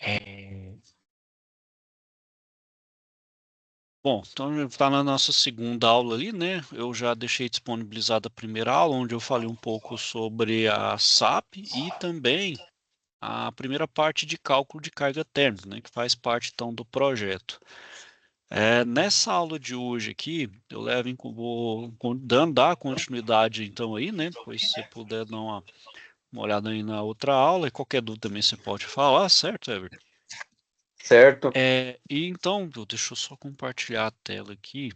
É, Bom, então está na nossa segunda aula ali, né? Eu já deixei disponibilizada a primeira aula, onde eu falei um pouco sobre a SAP e também a primeira parte de cálculo de carga térmica, né? Que faz parte então do projeto. Nessa aula de hoje aqui, eu vou dar continuidade então aí, né? Depois se você puder dar uma olhada aí na outra aula, e qualquer dúvida também você pode falar, certo, Everton? Certo. E então, deixa eu só compartilhar a tela aqui.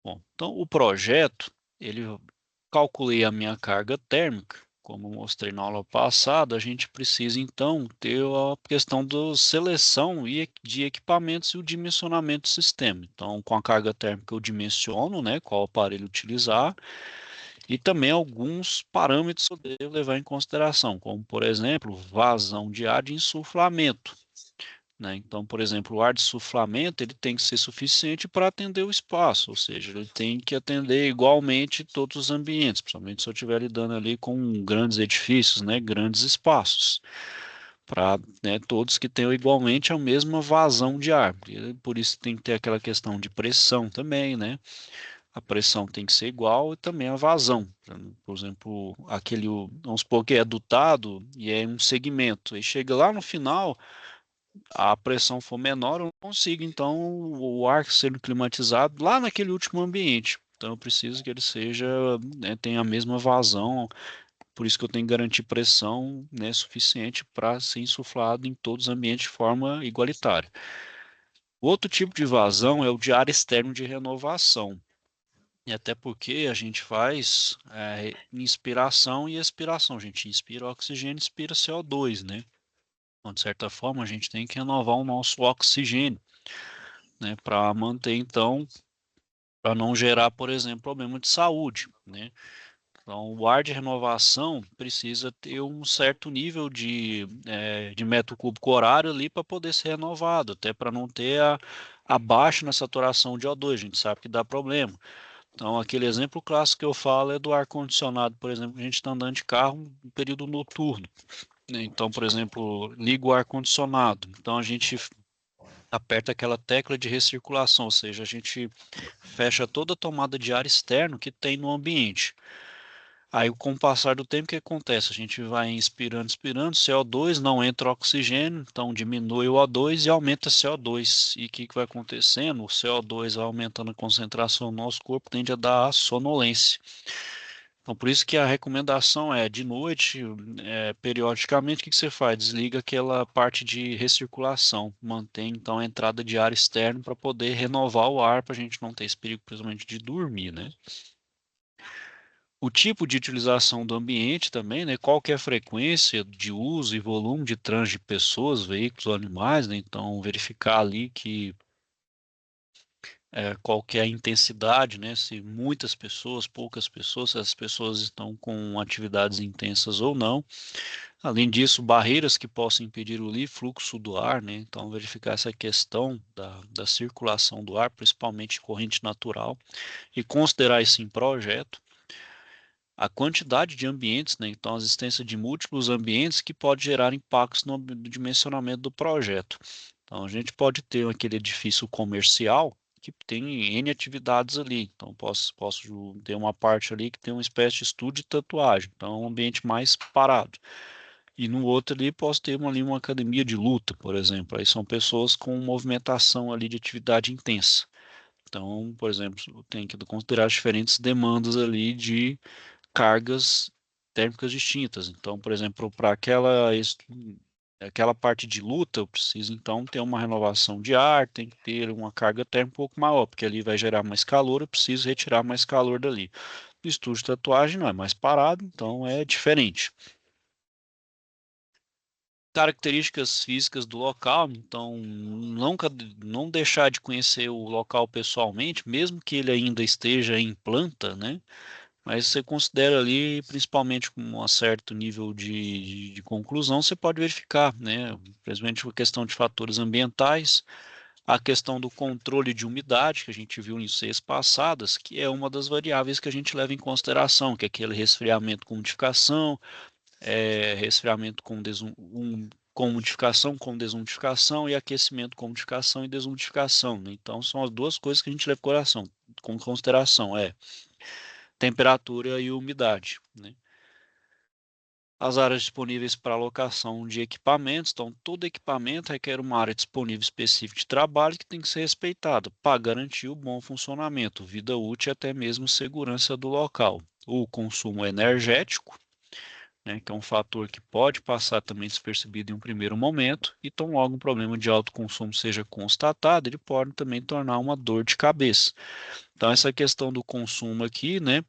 Bom, então o projeto, ele calculei a minha carga térmica, como mostrei na aula passada, a gente precisa então ter a questão da seleção de equipamentos e o dimensionamento do sistema. Então, com a carga térmica eu dimensiono, né, qual aparelho utilizar, e também alguns parâmetros que eu devo levar em consideração, como por exemplo, vazão de ar de insuflamento, né? Então, por exemplo, o ar de suflamento ele tem que ser suficiente para atender o espaço, ou seja, ele tem que atender igualmente todos os ambientes, principalmente se eu estiver lidando ali com grandes edifícios, né, grandes espaços, para, né, todos que tenham igualmente a mesma vazão de ar. E por isso tem que ter aquela questão de pressão também, né? A pressão tem que ser igual e também a vazão. Por exemplo, vamos supor que é dutado e é um segmento, e chega lá no final a pressão for menor, eu não consigo, então, o ar sendo climatizado lá naquele último ambiente. Então, eu preciso que ele seja, né, tenha a mesma vazão, por isso que eu tenho que garantir pressão, né, suficiente para ser insuflado em todos os ambientes de forma igualitária. Outro tipo de vazão é o de ar externo de renovação. E até porque a gente faz inspiração e expiração. A gente inspira oxigênio e expira CO2, né? Então, de certa forma, a gente tem que renovar o nosso oxigênio, né, para manter, então, para não gerar, por exemplo, problema de saúde, né? Então, o ar de renovação precisa ter um certo nível de metro cúbico horário ali para poder ser renovado, até para não ter a baixa na saturação de O2, a gente sabe que dá problema. Então, aquele exemplo clássico que eu falo é do ar-condicionado, por exemplo, a gente está andando de carro no período noturno, né? Então, por exemplo, liga o ar-condicionado. Então, a gente aperta aquela tecla de recirculação, ou seja, a gente fecha toda a tomada de ar externo que tem no ambiente. Aí, com o passar do tempo, o que acontece? A gente vai inspirando, inspirando, CO2, não entra oxigênio, então diminui o O2 e aumenta o CO2. E o que vai acontecendo? O CO2 vai aumentando a concentração no nosso corpo, tende a dar sonolência. Então, por isso que a recomendação é de noite, periodicamente, o que você faz? Desliga aquela parte de recirculação, mantém então a entrada de ar externo para poder renovar o ar, para a gente não ter esse perigo, principalmente de dormir, né? O tipo de utilização do ambiente também, né? Qual que é a frequência de uso e volume de trânsito de pessoas, veículos ou animais, né? Então, verificar ali que qual que é a intensidade, né? Se muitas pessoas, poucas pessoas, se as pessoas estão com atividades intensas ou não. Além disso, barreiras que possam impedir o livre fluxo do ar, né? Então, verificar essa questão da circulação do ar, principalmente corrente natural, e considerar isso em projeto. A quantidade de ambientes, né? Então, a existência de múltiplos ambientes que pode gerar impactos no dimensionamento do projeto. Então, a gente pode ter aquele edifício comercial que tem N atividades ali. Então, posso ter uma parte ali que tem uma espécie de estúdio de tatuagem. Então, é um ambiente mais parado. E no outro ali posso ter ali uma academia de luta, por exemplo. Aí são pessoas com movimentação ali de atividade intensa. Então, por exemplo, tem que considerar as diferentes demandas ali de cargas térmicas distintas. Então, por exemplo, para aquela parte de luta, eu preciso então ter uma renovação de ar, tem que ter uma carga térmica um pouco maior, porque ali vai gerar mais calor, eu preciso retirar mais calor dali. No estúdio de tatuagem não é mais parado, então é diferente. Características físicas do local, então nunca não deixar de conhecer o local pessoalmente, mesmo que ele ainda esteja em planta, né? Mas você considera ali, principalmente com um certo nível de conclusão, você pode verificar, né? Principalmente a questão de fatores ambientais, a questão do controle de umidade, que a gente viu em CEs passadas, que é uma das variáveis que a gente leva em consideração, que é aquele resfriamento com umidificação, resfriamento com umidificação, com desumidificação, e aquecimento com umidificação e desumidificação, né? Então, são as duas coisas que a gente leva com consideração, temperatura e umidade, né? As áreas disponíveis para alocação de equipamentos, então todo equipamento requer uma área disponível específica de trabalho que tem que ser respeitada para garantir o bom funcionamento, vida útil e até mesmo segurança do local. O consumo energético, né, que é um fator que pode passar também despercebido em um primeiro momento, e tão logo um problema de alto consumo seja constatado, ele pode também tornar uma dor de cabeça. Então essa questão do consumo aqui, né,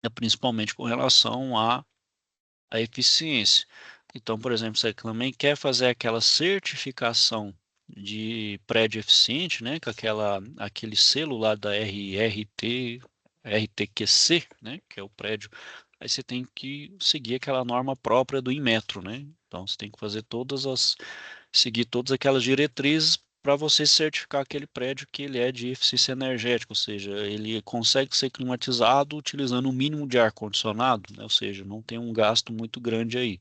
é principalmente com relação a eficiência. Então, por exemplo, você também quer fazer aquela certificação de prédio eficiente, né, com aquele selo lá da RTQC, né, que é o prédio, aí você tem que seguir aquela norma própria do Inmetro, né? Então, você tem que seguir todas aquelas diretrizes para você certificar aquele prédio que ele é de eficiência energética, ou seja, ele consegue ser climatizado utilizando o mínimo de ar-condicionado, né? Ou seja, não tem um gasto muito grande aí.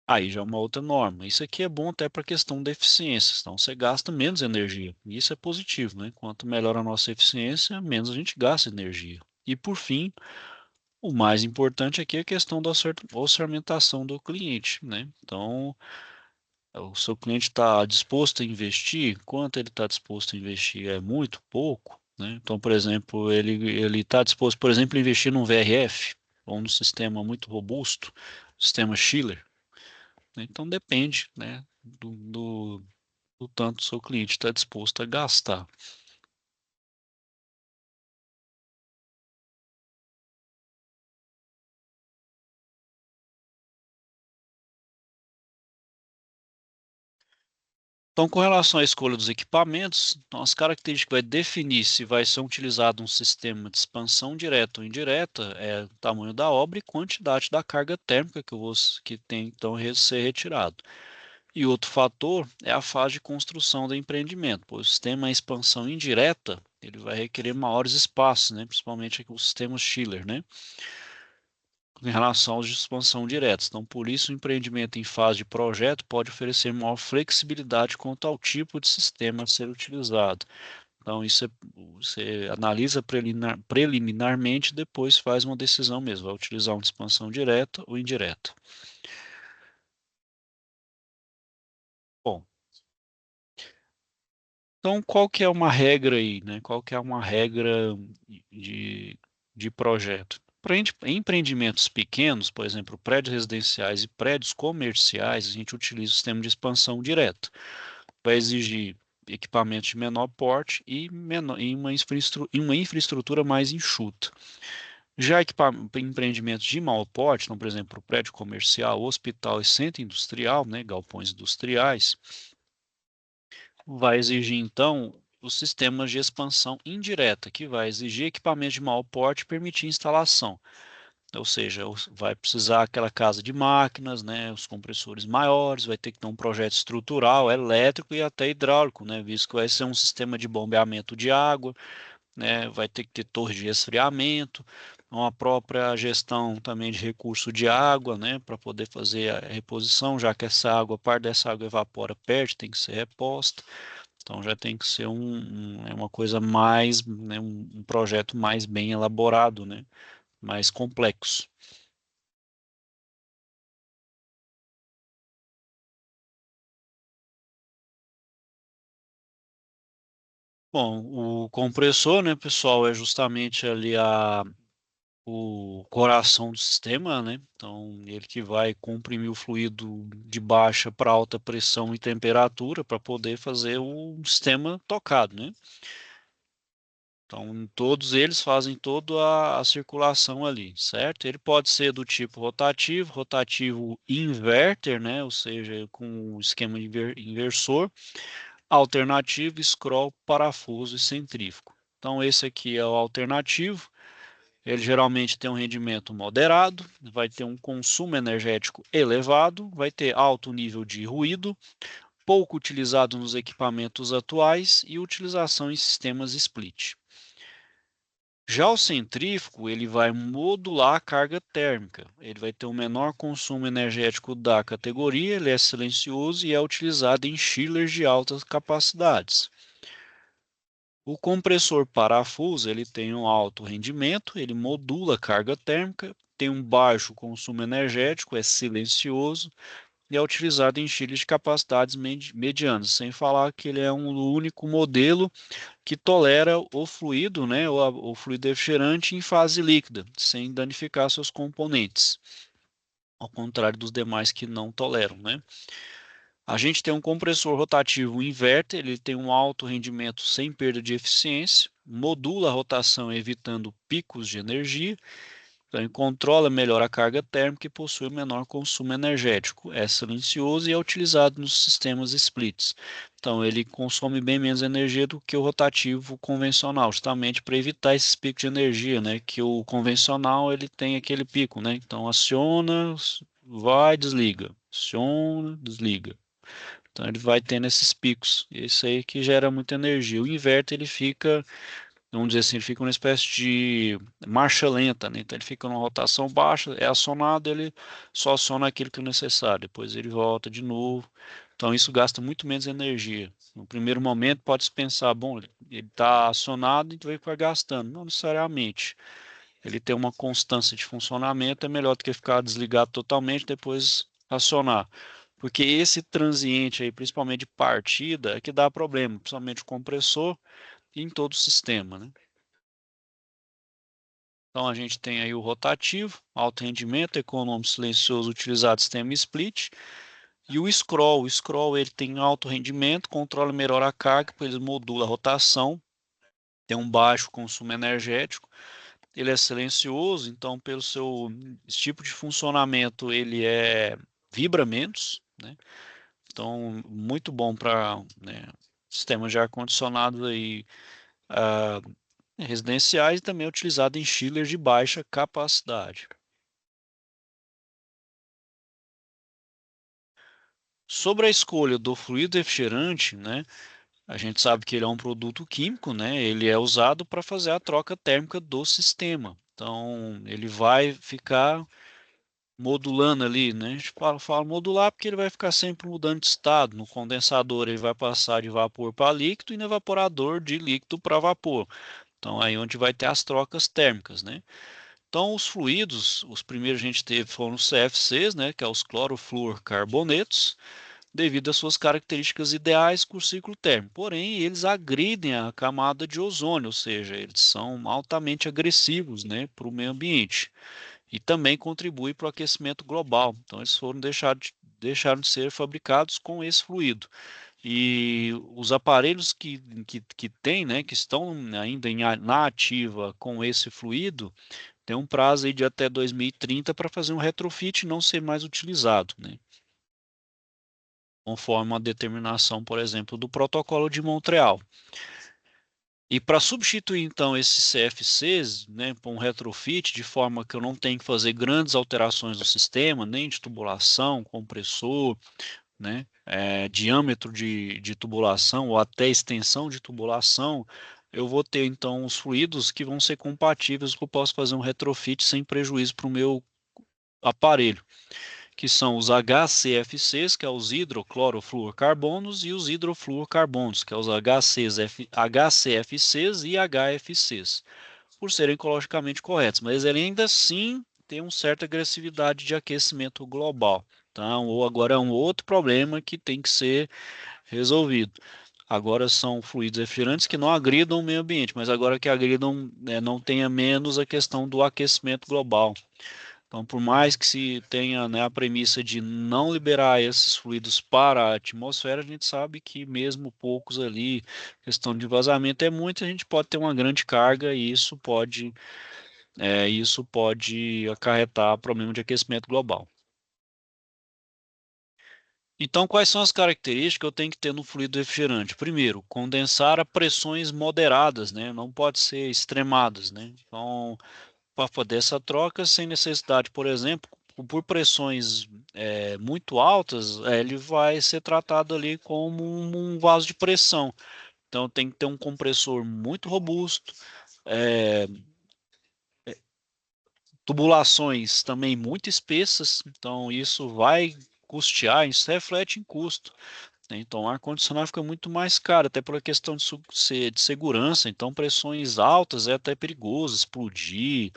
Aí já é uma outra norma. Isso aqui é bom até para a questão da eficiência, então você gasta menos energia. E isso é positivo, né? Quanto melhor a nossa eficiência, menos a gente gasta energia. E por fim, o mais importante aqui é a questão da orçamentação do cliente, né? Então, o seu cliente está disposto a investir? Quanto ele está disposto a investir? É muito pouco, né? Então, por exemplo, ele está disposto, por exemplo, a investir num VRF ou num sistema muito robusto, sistema Schiller, né? Então depende, né, do tanto o seu cliente está disposto a gastar. Então, com relação à escolha dos equipamentos, então, as características que vai definir se vai ser utilizado um sistema de expansão direta ou indireta é o tamanho da obra e quantidade da carga térmica que tem então a ser retirado. E outro fator é a fase de construção do empreendimento, pois o sistema de expansão indireta ele vai requerer maiores espaços, né, principalmente aqui os sistemas chiller, né, em relação aos de expansão direta. Então, por isso, o empreendimento em fase de projeto pode oferecer maior flexibilidade quanto ao tipo de sistema a ser utilizado. Então, você analisa preliminarmente e depois faz uma decisão mesmo. Vai utilizar uma expansão direta ou indireta. Bom, então qual que é uma regra aí, né? Qual que é uma regra de, de projeto? Para empreendimentos pequenos, por exemplo, prédios residenciais e prédios comerciais, a gente utiliza o sistema de expansão direta. Vai exigir equipamentos de menor porte e uma infraestrutura mais enxuta. Já empreendimentos de maior porte, então, por exemplo, prédio comercial, hospital e centro industrial, né, galpões industriais, vai exigir então os sistemas de expansão indireta, que vai exigir equipamentos de maior porte e permitir instalação. Ou seja, vai precisar aquela casa de máquinas, né, os compressores maiores, vai ter que ter um projeto estrutural, elétrico e até hidráulico, né, visto que vai ser um sistema de bombeamento de água, né, vai ter que ter torre de resfriamento, uma própria gestão também de recurso de água, né, para poder fazer a reposição, já que essa água, parte dessa água evapora, perde, tem que ser reposta. Então já tem que ser uma coisa mais, né, um projeto mais bem elaborado, né, mais complexo. Bom, o compressor, né, pessoal, é justamente ali o coração do sistema, né? Então, ele que vai comprimir o fluido de baixa para alta pressão e temperatura para poder fazer o sistema tocado, né? Então, todos eles fazem toda a circulação ali, certo? Ele pode ser do tipo rotativo, rotativo inverter, né? Ou seja, com o esquema inversor, alternativo, scroll, parafuso e centrífugo. Então, esse aqui é o alternativo. Ele geralmente tem um rendimento moderado, vai ter um consumo energético elevado, vai ter alto nível de ruído, pouco utilizado nos equipamentos atuais e utilização em sistemas split. Já o centrífugo, ele vai modular a carga térmica. Ele vai ter o menor consumo energético da categoria, ele é silencioso e é utilizado em chillers de altas capacidades. O compressor parafuso, ele tem um alto rendimento, ele modula a carga térmica, tem um baixo consumo energético, é silencioso e é utilizado em chillers de capacidades medianas, sem falar que ele é um único modelo que tolera o fluido, né, o fluido refrigerante em fase líquida, sem danificar seus componentes, ao contrário dos demais que não toleram, né? A gente tem um compressor rotativo inverter, ele tem um alto rendimento sem perda de eficiência, modula a rotação evitando picos de energia, então ele controla melhor a carga térmica e possui menor consumo energético. É silencioso e é utilizado nos sistemas splits. Então ele consome bem menos energia do que o rotativo convencional, justamente para evitar esses picos de energia, né? Que o convencional ele tem aquele pico, né? Então aciona, vai, desliga, aciona, desliga. Então ele vai tendo esses picos. Isso aí que gera muita energia. O inverter ele fica, vamos dizer assim, ele fica uma espécie de marcha lenta, né? Então ele fica numa rotação baixa, é acionado, ele só aciona aquilo que é necessário, depois ele volta de novo. Então isso gasta muito menos energia. No primeiro momento pode-se pensar, bom, ele está acionado e vai ficar gastando. Não necessariamente. Ele tem uma constância de funcionamento, é melhor do que ficar desligado totalmente, depois acionar. Porque esse transiente aí, principalmente de partida, é que dá problema, principalmente o compressor e em todo o sistema, né? Então a gente tem aí o rotativo, alto rendimento, econômico, silencioso, utilizado sistema split, e o scroll. O scroll ele tem alto rendimento, controla melhor a carga, pois ele modula a rotação, tem um baixo consumo energético, ele é silencioso, então pelo seu tipo de funcionamento ele vibra menos, né? Então muito bom para, né, sistemas de ar condicionado aí, residenciais e também é utilizado em chillers de baixa capacidade. Sobre a escolha do fluido refrigerante, né, a gente sabe que ele é um produto químico, né, ele é usado para fazer a troca térmica do sistema. Então, ele vai ficar modulando ali, né? A gente fala modular porque ele vai ficar sempre mudando de estado. No condensador ele vai passar de vapor para líquido e no evaporador de líquido para vapor. Então aí onde vai ter as trocas térmicas, né? Então os fluidos, os primeiros a gente teve foram os CFCs, né? Que é os clorofluorcarbonetos, devido às suas características ideais com o ciclo térmico. Porém, eles agridem a camada de ozônio, ou seja, eles são altamente agressivos, né, para o meio ambiente e também contribui para o aquecimento global. Então, eles deixaram de ser fabricados com esse fluido. E os aparelhos que tem, né, que estão ainda na ativa com esse fluido, tem um prazo aí de até 2030 para fazer um retrofit e não ser mais utilizado, né, conforme uma determinação, por exemplo, do Protocolo de Montreal. E para substituir então esses CFCs, né, por um retrofit, de forma que eu não tenho que fazer grandes alterações no sistema, nem de tubulação, compressor, né, diâmetro de tubulação ou até extensão de tubulação, eu vou ter então os fluidos que vão ser compatíveis, que eu posso fazer um retrofit sem prejuízo para o meu aparelho, que são os HCFCs, que é os hidroclorofluorcarbonos, e os hidrofluorcarbonos, que é os HCFCs e HFCs, por serem ecologicamente corretos, mas ele ainda assim tem uma certa agressividade de aquecimento global. Então, ou agora é um outro problema que tem que ser resolvido. Agora são fluidos refrigerantes que não agridam o meio ambiente, mas agora que agridam, né, não tenha menos a questão do aquecimento global. Então, por mais que se tenha, né, a premissa de não liberar esses fluidos para a atmosfera, a gente sabe que mesmo poucos ali, questão de vazamento é muito, a gente pode ter uma grande carga e isso pode acarretar problema de aquecimento global. Então, quais são as características que eu tenho que ter no fluido refrigerante? Primeiro, condensar a pressões moderadas, né? Não pode ser extremadas, né? Então, para poder essa troca sem necessidade, por exemplo, por pressões muito altas, ele vai ser tratado ali como um vaso de pressão. Então tem que ter um compressor muito robusto, Tubulações também muito espessas, então isso vai custear, isso reflete em custo, né? Então o ar-condicionado fica muito mais caro, até pela questão de segurança, então pressões altas é até perigoso explodir,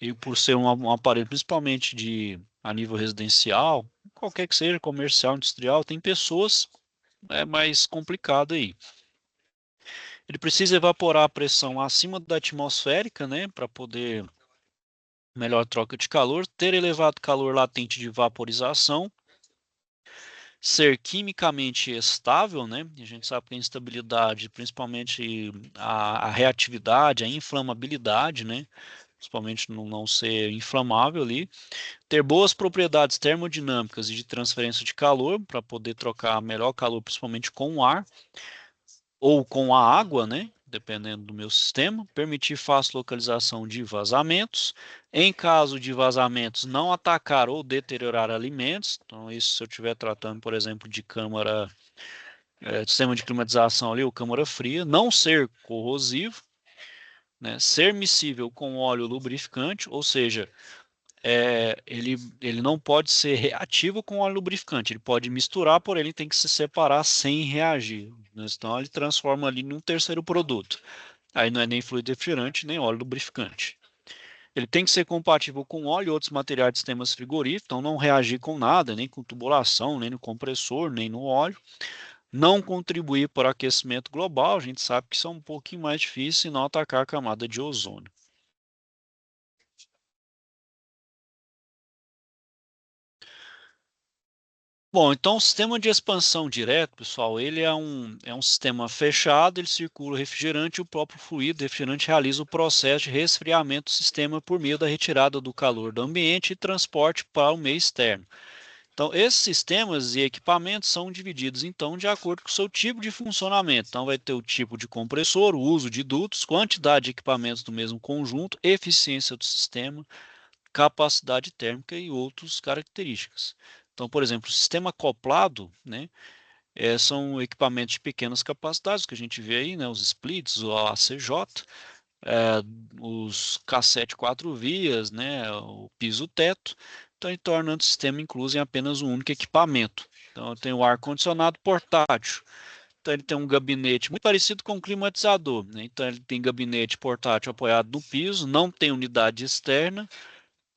e por ser um aparelho principalmente a nível residencial, qualquer que seja, comercial, industrial, tem pessoas, é mais complicado aí. Ele precisa evaporar a pressão acima da atmosférica, né, para poder melhor troca de calor, ter elevado calor latente de vaporização, ser quimicamente estável, né? A gente sabe que a instabilidade, principalmente a reatividade, a inflamabilidade, né? Principalmente não ser inflamável ali, ter boas propriedades termodinâmicas e de transferência de calor para poder trocar melhor calor, principalmente com o ar ou com a água, né? Dependendo do meu sistema, permitir fácil localização de vazamentos. Em caso de vazamentos, não atacar ou deteriorar alimentos. Então, isso se eu estiver tratando, por exemplo, de câmara, sistema de climatização ali, ou câmara fria, não ser corrosivo, né? Ser miscível com óleo lubrificante, ou seja, ele não pode ser reativo com óleo lubrificante, ele pode misturar, porém ele tem que se separar sem reagir, né? Então ele transforma ali num terceiro produto. Aí não é nem fluido refrigerante, nem óleo lubrificante. Ele tem que ser compatível com óleo e outros materiais de sistemas frigoríficos, então não reagir com nada, nem com tubulação, nem no compressor, nem no óleo. Não contribuir para o aquecimento global, a gente sabe que isso é um pouquinho mais difícil e não atacar a camada de ozônio. Bom, então o sistema de expansão direto, pessoal, ele é um sistema fechado, ele circula o refrigerante e o próprio fluido refrigerante realiza o processo de resfriamento do sistema por meio da retirada do calor do ambiente e transporte para o meio externo. Então, esses sistemas e equipamentos são divididos, então, de acordo com o seu tipo de funcionamento. Então, vai ter o tipo de compressor, o uso de dutos, quantidade de equipamentos do mesmo conjunto, eficiência do sistema, capacidade térmica e outras características. Então, por exemplo, o sistema acoplado, né, são equipamentos de pequenas capacidades que a gente vê aí, né, os splits, o ACJ, é, os cassete 4 vias, né, o piso-teto, então ele torna o sistema incluso em apenas um único equipamento. Então, tem o ar-condicionado portátil. Então, ele tem um gabinete muito parecido com um climatizador, né? Então, ele tem gabinete portátil apoiado no piso, não tem unidade externa,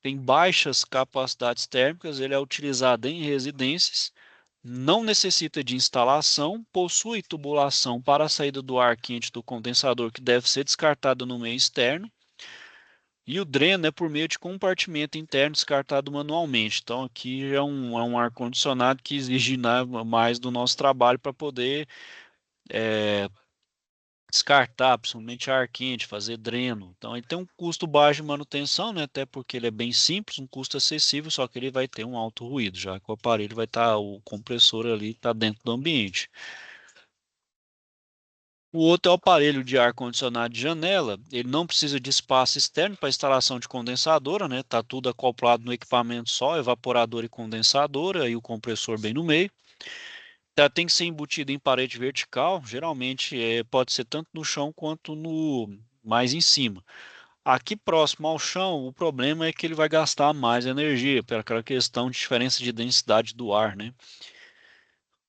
tem baixas capacidades térmicas, ele é utilizado em residências, não necessita de instalação, possui tubulação para a saída do ar quente do condensador que deve ser descartado no meio externo, e o dreno é por meio de compartimento interno descartado manualmente. Então aqui é um ar-condicionado que exige, né, mais do nosso trabalho para poder descartar, principalmente ar quente, fazer dreno. Então ele tem um custo baixo de manutenção, né, até porque ele é bem simples, um custo acessível, só que ele vai ter um alto ruído, já que o aparelho vai estar, o compressor ali está dentro do ambiente. O outro é o aparelho de ar-condicionado de janela. Ele não precisa de espaço externo para instalação de condensadora, né? Tá tudo acoplado no equipamento só, evaporador e condensadora e o compressor bem no meio. Tem que ser embutido em parede vertical, geralmente pode ser tanto no chão quanto no mais em cima. Aqui próximo ao chão, o problema é que ele vai gastar mais energia, pela aquela questão de diferença de densidade do ar, né?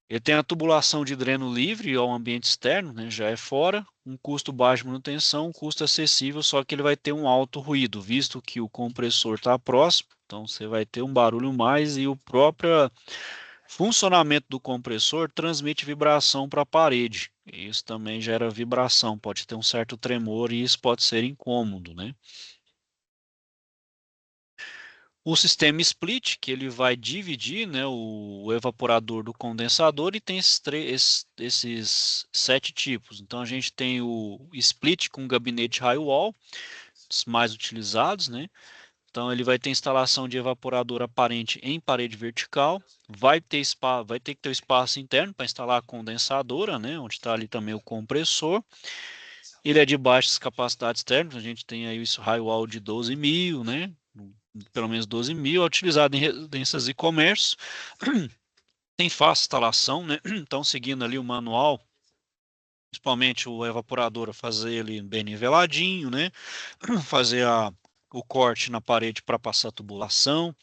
Ele tem a tubulação de dreno livre ao ambiente externo, né, já é fora, um custo baixo de manutenção, um custo acessível, só que ele vai ter um alto ruído, visto que o compressor está próximo, então você vai ter um barulho mais e o próprio funcionamento do compressor transmite vibração para a parede. Isso também gera vibração, pode ter um certo tremor e isso pode ser incômodo, né? O sistema split, que ele vai dividir, né, o evaporador do condensador e tem esses 7 tipos. Então a gente tem o split com gabinete high wall, os mais utilizados, né? Então ele vai ter instalação de evaporador aparente em parede vertical, vai ter que ter o espaço interno para instalar a condensadora, né, onde está ali também o compressor. Ele é de baixas capacidades térmicas, a gente tem aí isso high wall de 12.000, né? Pelo menos 12.000, é utilizado em residências e comércio. Tem fácil instalação, né? Então, seguindo ali o manual, principalmente o evaporador, fazer ele bem niveladinho, né? Fazer o corte na parede para passar a tubulação,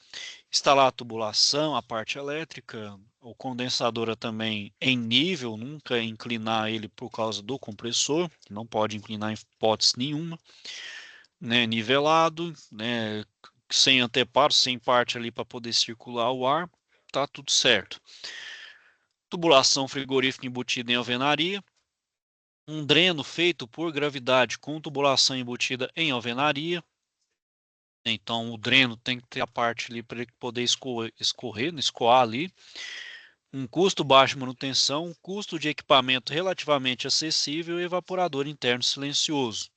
instalar a tubulação, a parte elétrica, o condensador também em nível, nunca inclinar ele por causa do compressor, não pode inclinar em hipótese nenhuma, né, nivelado, né, sem anteparo, sem parte ali para poder circular o ar, tá tudo certo. Tubulação frigorífica embutida em alvenaria, um dreno feito por gravidade com tubulação embutida em alvenaria. Então o dreno tem que ter a parte ali para ele poder escoar ali. Um custo baixo de manutenção, um custo de equipamento relativamente acessível e evaporador interno silencioso.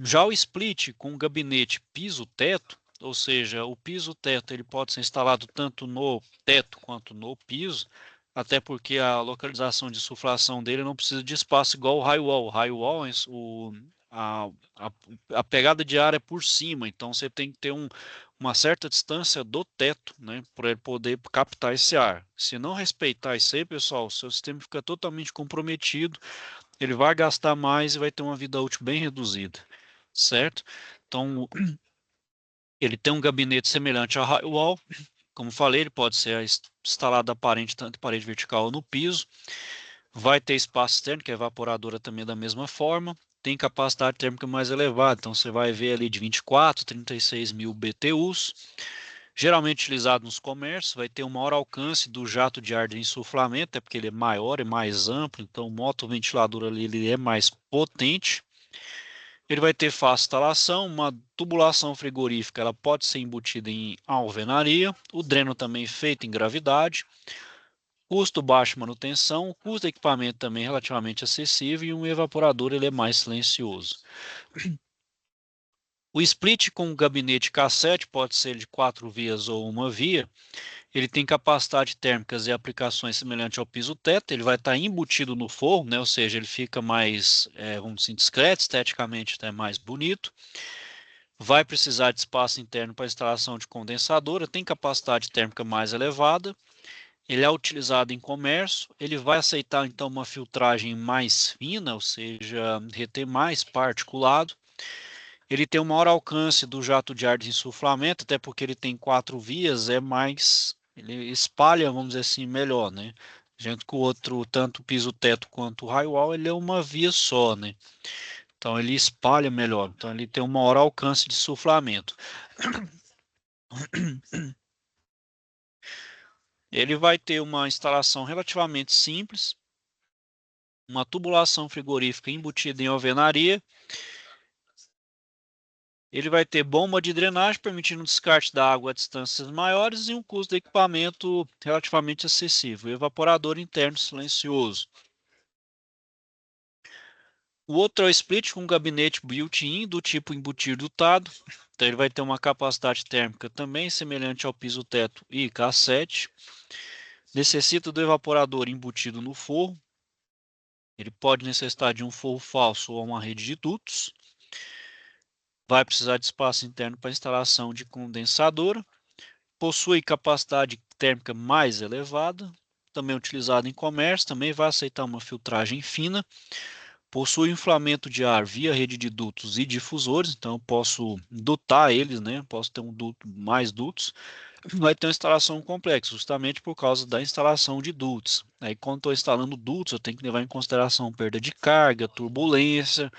Já o split com gabinete piso-teto, ou seja, o piso-teto ele pode ser instalado tanto no teto quanto no piso, até porque a localização de insuflação dele não precisa de espaço igual o high-wall. O high-wall, a, a pegada de ar é por cima, então você tem que ter uma certa distância do teto, né, para ele poder captar esse ar. Se não respeitar isso aí, pessoal, o seu sistema fica totalmente comprometido, ele vai gastar mais e vai ter uma vida útil bem reduzida, certo? Então, ele tem um gabinete semelhante ao high-wall, como falei, ele pode ser instalado aparente tanto em parede vertical ou no piso. Vai ter espaço externo, que é evaporadora também da mesma forma. Tem capacidade térmica mais elevada, então você vai ver ali de 24, 36 mil BTUs. Geralmente utilizado nos comércios, vai ter um maior alcance do jato de ar de insuflamento, é porque ele é maior, é mais amplo, então o motoventilador ali ele é mais potente. Ele vai ter fácil instalação, uma tubulação frigorífica, ela pode ser embutida em alvenaria, o dreno também feito em gravidade, custo baixo de manutenção, o custo do equipamento também relativamente acessível e um evaporador ele é mais silencioso. O split com gabinete cassete pode ser de 4 vias ou uma via. Ele tem capacidade térmicas e aplicações semelhantes ao piso-teto. Ele vai estar embutido no forro, né? Ou seja, ele fica mais, vamos dizer, discreto, esteticamente até mais bonito. Vai precisar de espaço interno para instalação de condensadora, tem capacidade térmica mais elevada. Ele é utilizado em comércio, ele vai aceitar então uma filtragem mais fina, ou seja, reter mais particulado. Ele tem um maior alcance do jato de ar de insuflamento, até porque ele tem 4 vias, é mais, ele espalha, vamos dizer assim, melhor, né? Junto com o outro, tanto o piso-teto quanto o high-wall, ele é uma via só, né? Então ele espalha melhor, então ele tem um maior alcance de insuflamento. Ele vai ter uma instalação relativamente simples, uma tubulação frigorífica embutida em alvenaria. Ele vai ter bomba de drenagem, permitindo o descarte da água a distâncias maiores e um custo de equipamento relativamente acessível. Evaporador interno silencioso. O outro é o split com gabinete built-in do tipo embutir dotado. Então ele vai ter uma capacidade térmica também semelhante ao piso-teto e cassete. Necessita do evaporador embutido no forro. Ele pode necessitar de um forro falso ou uma rede de dutos. Vai precisar de espaço interno para instalação de condensadora. Possui capacidade térmica mais elevada. Também utilizado em comércio. Também vai aceitar uma filtragem fina. Possui inflamento de ar via rede de dutos e difusores. Então eu posso dutar eles, né? Posso ter um duto, mais dutos. Vai ter uma instalação complexa, justamente por causa da instalação de dutos. Aí, quando estou instalando dutos, eu tenho que levar em consideração perda de carga, turbulência,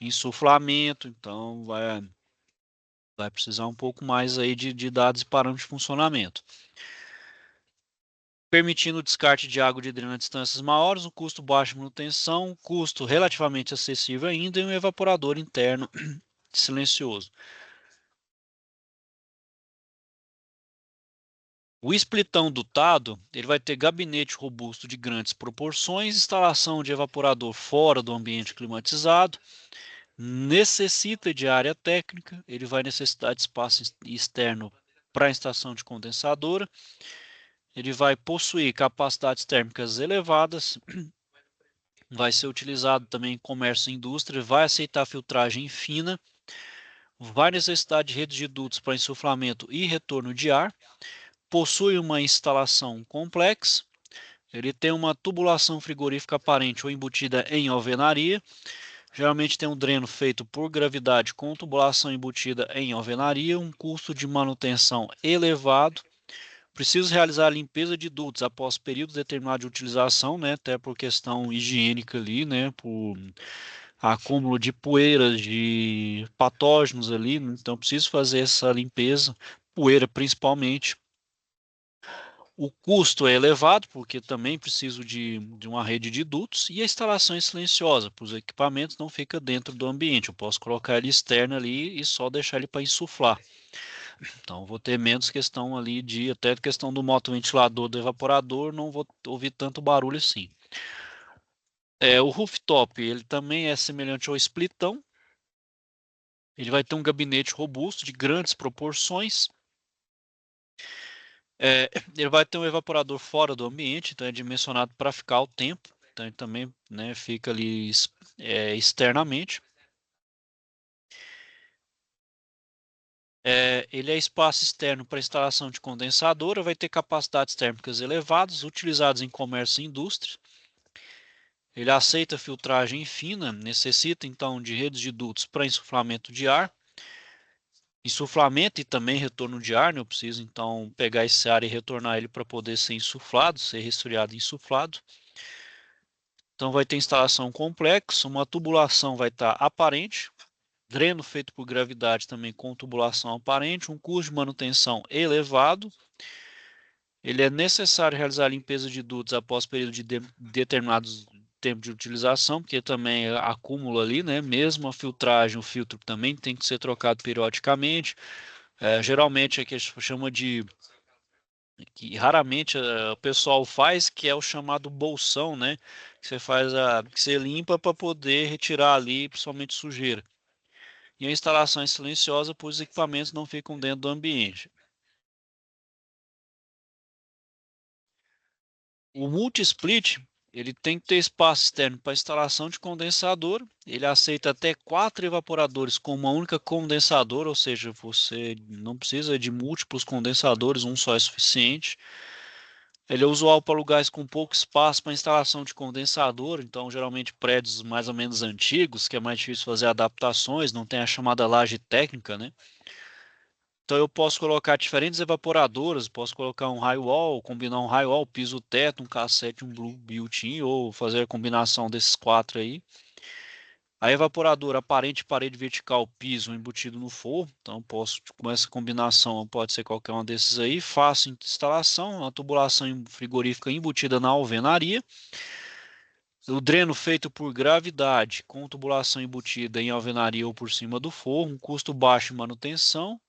insuflamento, então vai precisar um pouco mais aí de dados e parâmetros de funcionamento. Permitindo o descarte de água de dreno a distâncias maiores, um custo baixo de manutenção, custo relativamente acessível ainda e um evaporador interno silencioso. O splitão dotado, ele vai ter gabinete robusto de grandes proporções, instalação de evaporador fora do ambiente climatizado, necessita de área técnica, ele vai necessitar de espaço externo para a instalação de condensadora, ele vai possuir capacidades térmicas elevadas, vai ser utilizado também em comércio e indústria, vai aceitar filtragem fina, vai necessitar de redes de dutos para insuflamento e retorno de ar, possui uma instalação complexa, ele tem uma tubulação frigorífica aparente ou embutida em alvenaria, Geralmente tem um dreno feito por gravidade com tubulação embutida em alvenaria, um custo de manutenção elevado. Preciso realizar a limpeza de dutos após período determinado de utilização, né, até por questão higiênica ali, né, por acúmulo de poeiras, de patógenos ali, né, então preciso fazer essa limpeza, poeira principalmente. O custo é elevado, porque também preciso de uma rede de dutos, e a instalação é silenciosa, para os equipamentos não fica dentro do ambiente. Eu posso colocar ele externo ali e só deixar ele para insuflar. Então, vou ter menos questão ali de, até questão do motoventilador, do evaporador, não vou ouvir tanto barulho assim. O rooftop, ele também é semelhante ao splitão. Ele vai ter um gabinete robusto, de grandes proporções. Ele vai ter um evaporador fora do ambiente, então é dimensionado para ficar ao tempo. Então ele também, né, fica ali externamente. Ele é espaço externo para instalação de condensadora, vai ter capacidades térmicas elevadas, utilizados em comércio e indústria. Ele aceita filtragem fina, necessita então de redes de dutos para insuflamento de ar. Insuflamento e também retorno de ar, né? Eu preciso então pegar esse ar e retornar ele para poder ser insuflado, ser resfriado e insuflado. Então vai ter instalação complexa, uma tubulação vai estar aparente, dreno feito por gravidade também com tubulação aparente, um custo de manutenção elevado. Ele é necessário realizar a limpeza de dutos após período de determinados tempo de utilização, porque também acúmulo ali, né? Mesmo a filtragem, o filtro também tem que ser trocado periodicamente. Geralmente é que a gente chama de que raramente o pessoal faz, que é o chamado bolsão, né? Que você faz que você limpa para poder retirar ali, principalmente sujeira. E a instalação é silenciosa, pois os equipamentos não ficam dentro do ambiente. O multi-split, ele tem que ter espaço externo para instalação de condensador. Ele aceita até 4 evaporadores com uma única condensadora, ou seja, você não precisa de múltiplos condensadores, um só é suficiente. Ele é usual para lugares com pouco espaço para instalação de condensador, então geralmente prédios mais ou menos antigos, que é mais difícil fazer adaptações, não tem a chamada laje técnica, né? Então eu posso colocar diferentes evaporadoras, posso colocar um high-wall, combinar um high-wall, piso-teto, um cassete, um blue built-in, ou fazer a combinação desses quatro aí. A evaporadora aparente parede vertical, piso embutido no forro, então posso, com essa combinação, pode ser qualquer um desses aí. Fácil instalação, uma tubulação frigorífica embutida na alvenaria. O dreno feito por gravidade, com tubulação embutida em alvenaria ou por cima do forro, um custo baixo de manutenção.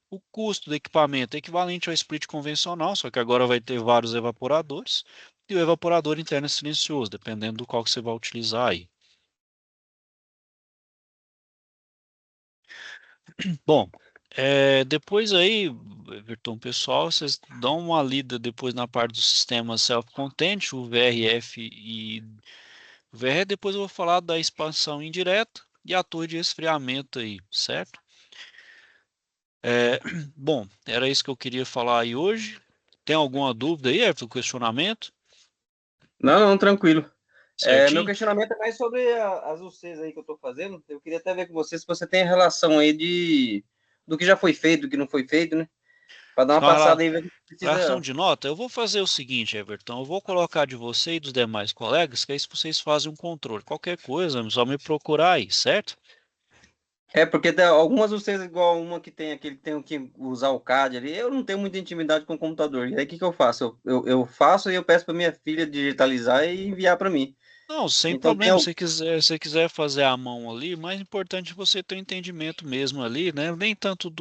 O custo do equipamento é equivalente ao split convencional, só que agora vai ter vários evaporadores. E o evaporador interno é silencioso, dependendo do qual que você vai utilizar aí. Bom, depois aí, Everton, pessoal, vocês dão uma lida depois na parte do sistema self-content, o VRF e o VRF. Depois eu vou falar da expansão indireta e a torre de resfriamento aí, certo? Bom, era isso que eu queria falar aí hoje. Tem alguma dúvida aí, Everton, questionamento? Não, não, tranquilo. Meu Certinho? questionamento é mais sobre as UCs aí que eu estou fazendo. Eu queria até ver com você se você tem a relação aí do que já foi feito, do que não foi feito, né? Para dar uma Então, passada aí, ver o que relação precisa. de nota, eu vou fazer o seguinte, Everton, eu vou colocar de você e dos demais colegas, que aí vocês fazem um controle. Qualquer coisa, é só me procurar aí, certo? Porque tem algumas UCs, igual uma que tem aquele que tem que usar o CAD ali, eu não tenho muita intimidade com o computador. E aí o que que eu faço? Eu faço e eu peço para minha filha digitalizar e enviar para mim. Não, sem Então tem. problema, se quiser fazer a mão ali, o mais importante é você ter o entendimento mesmo ali, né? Nem tanto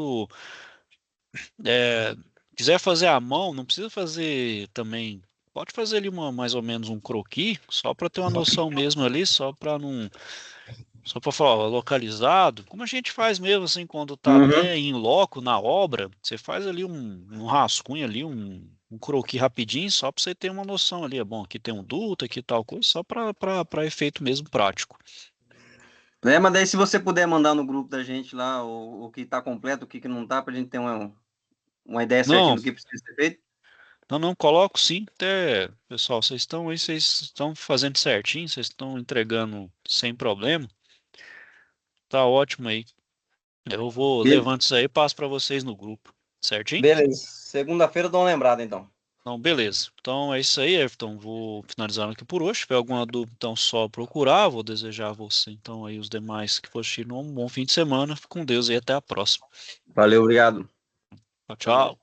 é, quiser fazer a mão, não precisa fazer também, pode fazer ali mais ou menos um croquis, só para ter uma noção mesmo ali, só para falar, ó, localizado, como a gente faz mesmo assim quando tá Uhum. até em loco na obra, você faz ali um rascunho ali, um croquis rapidinho, só para você ter uma noção ali, é bom, aqui tem um duto, aqui tal coisa, só para efeito mesmo prático. Mas daí se você puder mandar no grupo da gente lá o que está completo, o que não está, para a gente ter uma ideia certinha Não, do que precisa ser feito. não coloco sim, até, pessoal, vocês estão fazendo certinho, vocês estão entregando sem problema. Tá ótimo aí. Eu vou Be- levanto isso aí e passo para vocês no grupo. Certinho? Beleza. Segunda-feira eu dou uma lembrada, então. Então, beleza. Então é isso aí, Everton. Vou finalizando aqui por hoje. Se tiver alguma dúvida, então só procurar. Vou desejar a você, então, aí os demais que for assistir um bom fim de semana. Fique com Deus e até a próxima. Valeu, obrigado. Tchau, tchau.